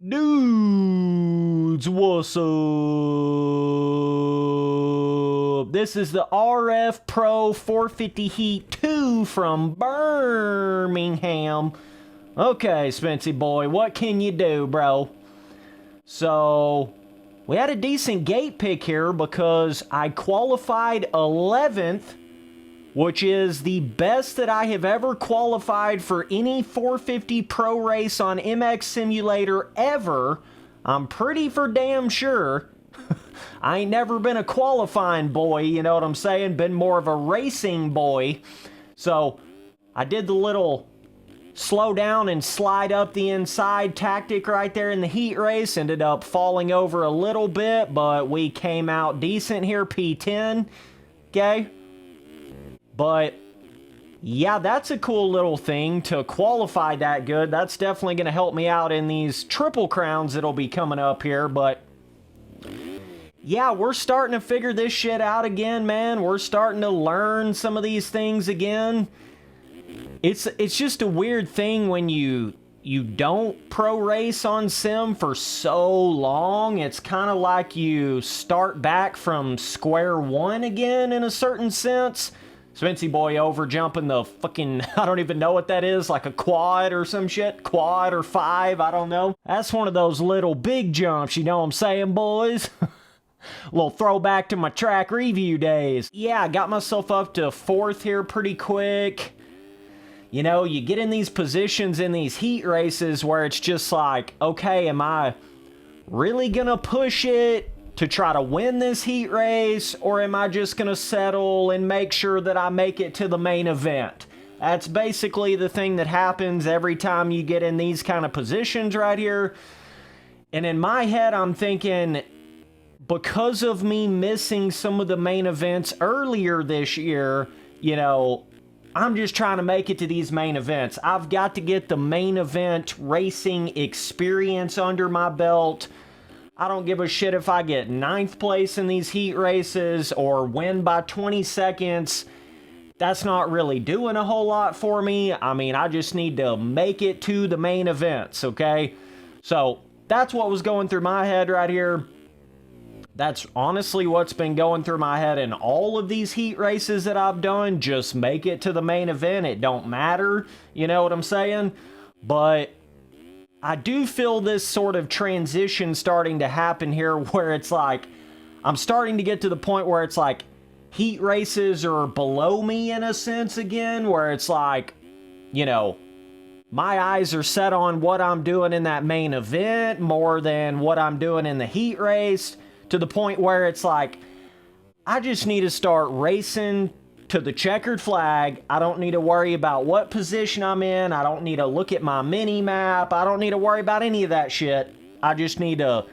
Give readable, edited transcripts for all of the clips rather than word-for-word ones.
Dudes, what's up? This is the RF Pro 450 Heat 2 from Birmingham. Okay, Spency boy, what can you do, bro? So, we had a decent gate pick here because I qualified 11th, which is the best that I have ever qualified for any 450 Pro race on MX Simulator ever. I'm pretty for damn sure. I ain't never been a qualifying boy, you know what I'm saying? Been more of a racing boy. So, I did the little slow down and slide up the inside tactic right there in the heat race. Ended up falling over a little bit, but we came out decent here, P10. Okay? But, yeah, that's a cool little thing to qualify that good. That's definitely going to help me out in these triple crowns that'll be coming up here. But, yeah, we're starting to figure this shit out again, man. We're starting to learn some of these things again. It's just a weird thing when you don't pro race on sim for so long. It's kind of like you start back from square one again in a certain sense. Spency boy over jumping the fucking, I don't even know what that is, like a quad or some shit, quad or five, I don't know. That's one of those little big jumps, you know what I'm saying, boys? Little throwback to my track review days. Yeah, I got myself up to 4th here pretty quick. You know, you get in these positions in these heat races where it's just like, okay, am I really gonna push it to try to win this heat race, or am I just gonna settle and make sure that I make it to the main event? That's basically the thing that happens every time you get in these kind of positions right here. And in my head, I'm thinking, because of me missing some of the main events earlier this year, you know, I'm just trying to make it to these main events. I've got to get the main event racing experience under my belt. I don't give a shit if I get 9th place in these heat races or win by 20 seconds. That's not really doing a whole lot for me. I mean, I just need to make it to the main events, okay? So, that's what was going through my head right here. That's honestly what's been going through my head in all of these heat races that I've done. Just make it to the main event. It don't matter. You know what I'm saying? But I do feel this sort of transition starting to happen here where it's like, I'm starting to get to the point where it's like heat races are below me in a sense again, where it's like, you know, my eyes are set on what I'm doing in that main event more than what I'm doing in the heat race, to the point where it's like, I just need to start racing to the checkered flag. I don't need to worry about what position I'm in. I don't need to look at my mini map. I don't need to worry about any of that shit. I just need to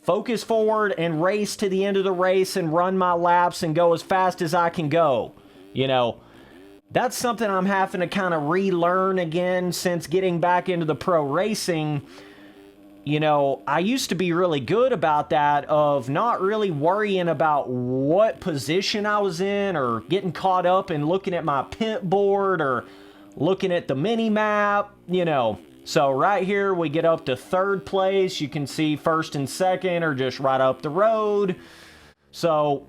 focus forward and race to the end of the race and run my laps and go as fast as I can go. You know, that's something I'm having to kind of relearn again since getting back into the pro racing. You know, I used to be really good about that, of not really worrying about what position I was in or getting caught up in looking at my pit board or looking at the mini map, you know. So right here we get up to 3rd place. You can see 1st and 2nd are just right up the road. So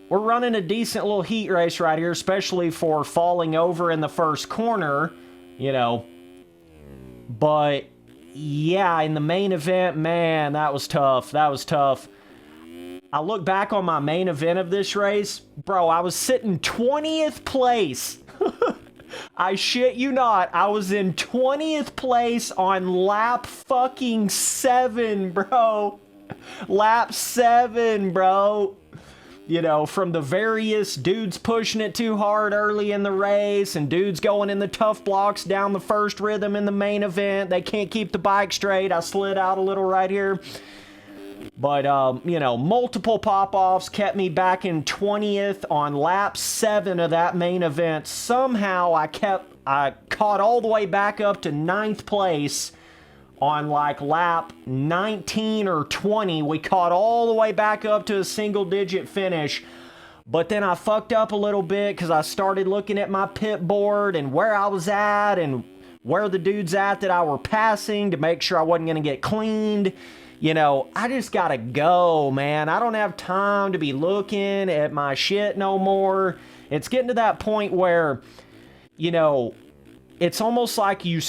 we're running a decent little heat race right here, especially for falling over in the first corner, you know. But yeah, in the main event, man, that was tough. That was tough. I look back on my main event of this race, bro, I was sitting 20th place. I shit you not, I was in 20th place on lap fucking 7, bro. Lap 7, bro. You know, from the various dudes pushing it too hard early in the race and dudes going in the tough blocks down the first rhythm in the main event. They can't keep the bike straight. I slid out a little right here. But, you know, multiple pop-offs kept me back in 20th on lap 7 of that main event. Somehow I caught all the way back up to 9th place on like lap 19 or 20. We caught all the way back up to a single-digit finish. But then I fucked up a little bit because I started looking at my pit board and where I was at and where the dudes at that I were passing to make sure I wasn't going to get cleaned. You know, I just got to go, man. I don't have time to be looking at my shit no more. It's getting to that point where, you know, it's almost like you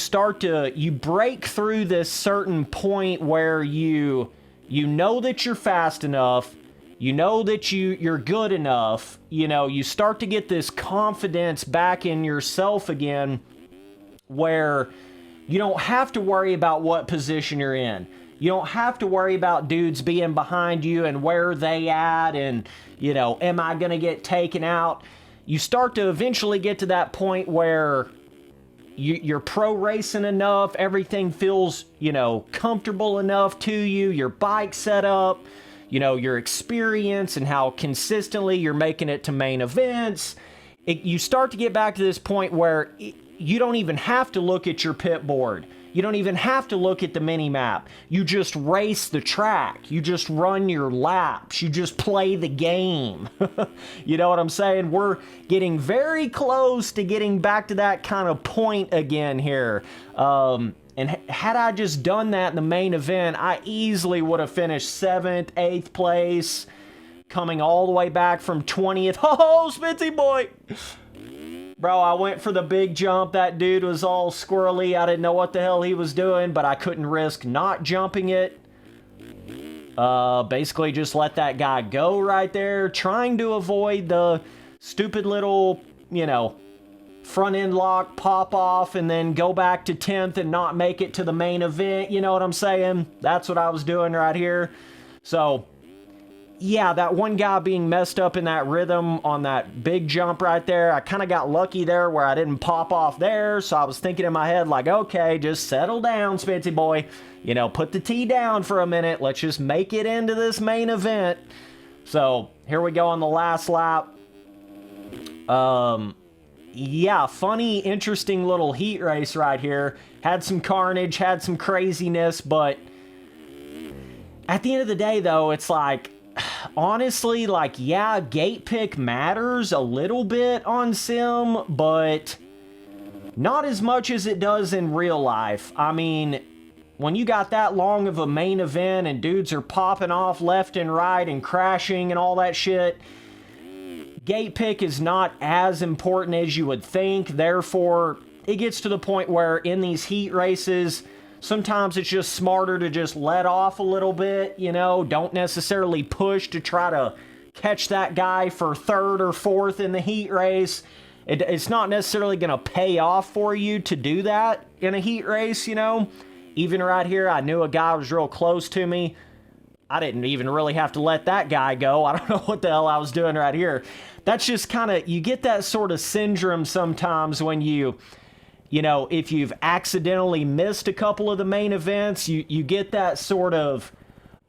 break through this certain point where you know that you're fast enough. You know that you're good enough. You know, you start to get this confidence back in yourself again where you don't have to worry about what position you're in. You don't have to worry about dudes being behind you and where they at and, you know, am I going to get taken out? You start to eventually get to that point where you're pro racing enough. Everything feels, you know, comfortable enough to you. Your bike set up, you know, your experience and how consistently you're making it to main events. You start to get back to this point where you don't even have to look at your pit board. You don't even have to look at the mini map. You just race the track. You just run your laps. You just play the game. You know what I'm saying? We're getting very close to getting back to that kind of point again here. And had I just done that in the main event, I easily would have finished 7th, 8th place, coming all the way back from 20th. Oh, Spitzy boy! Bro, I went for the big jump. That dude was all squirrely. I didn't know what the hell he was doing, but I couldn't risk not jumping it. Basically just let that guy go right there, trying to avoid the stupid little, you know, front end lock pop off and then go back to 10th and not make it to the main event. You know what I'm saying? That's what I was doing right here. So, yeah, that one guy being messed up in that rhythm on that big jump right there, I kind of got lucky there where I didn't pop off there, so I was thinking in my head like, okay, just settle down, Spitzy boy. You know, put the T down for a minute. Let's just make it into this main event. So, here we go on the last lap. Yeah, funny, interesting little heat race right here. Had some carnage, had some craziness, but at the end of the day, though, it's like, honestly, like, yeah, gate pick matters a little bit on sim, but not as much as it does in real life. I mean, when you got that long of a main event and dudes are popping off left and right and crashing and all that shit, gate pick is not as important as you would think. Therefore, it gets to the point where in these heat races, sometimes it's just smarter to just let off a little bit, you know, don't necessarily push to try to catch that guy for 3rd or 4th in the heat race. It's not necessarily going to pay off for you to do that in a heat race, you know. Even right here, I knew a guy was real close to me. I didn't even really have to let that guy go. I don't know what the hell I was doing right here. That's just kind of, you get that sort of syndrome sometimes when you know, if you've accidentally missed a couple of the main events, you get that sort of,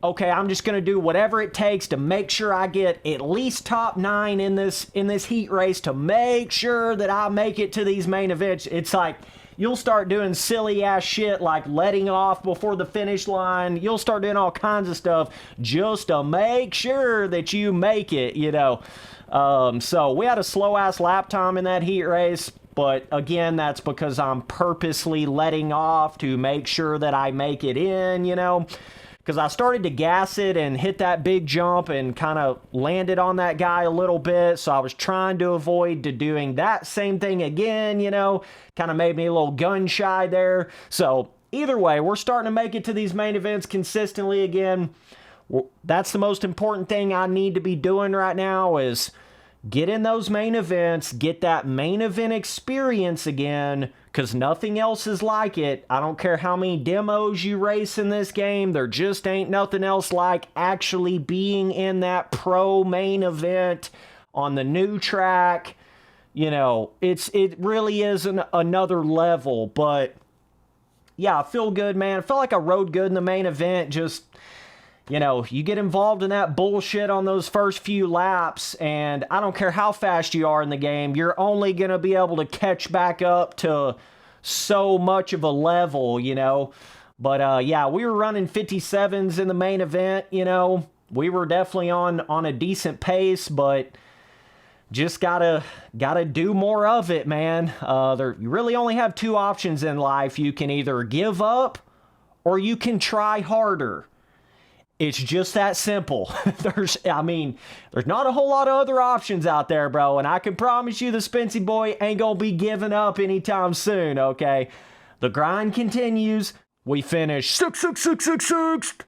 okay, I'm just going to do whatever it takes to make sure I get at least top 9 in this heat race to make sure that I make it to these main events. It's like, you'll start doing silly ass shit like letting off before the finish line. You'll start doing all kinds of stuff just to make sure that you make it, you know. So we had a slow ass lap time in that heat race. But again, that's because I'm purposely letting off to make sure that I make it in, you know. Because I started to gas it and hit that big jump and kind of landed on that guy a little bit. So I was trying to avoid doing that same thing again, you know. Kind of made me a little gun shy there. So either way, we're starting to make it to these main events consistently again. That's the most important thing I need to be doing right now is get in those main events, get that main event experience again, because nothing else is like it. I don't care how many demos you race in this game, there just ain't nothing else like actually being in that pro main event on the new track. You know, it really is another level, but yeah, I feel good, man. I felt like I rode good in the main event, just, you know, you get involved in that bullshit on those first few laps, and I don't care how fast you are in the game, you're only going to be able to catch back up to so much of a level, you know. But, yeah, we were running 57s in the main event, you know. We were definitely on a decent pace, but just gotta do more of it, man. You really only have two options in life. You can either give up or you can try harder. It's just that simple. There's not a whole lot of other options out there, bro. And I can promise you the Spency boy ain't gonna be giving up anytime soon, okay? The grind continues. We finish 666.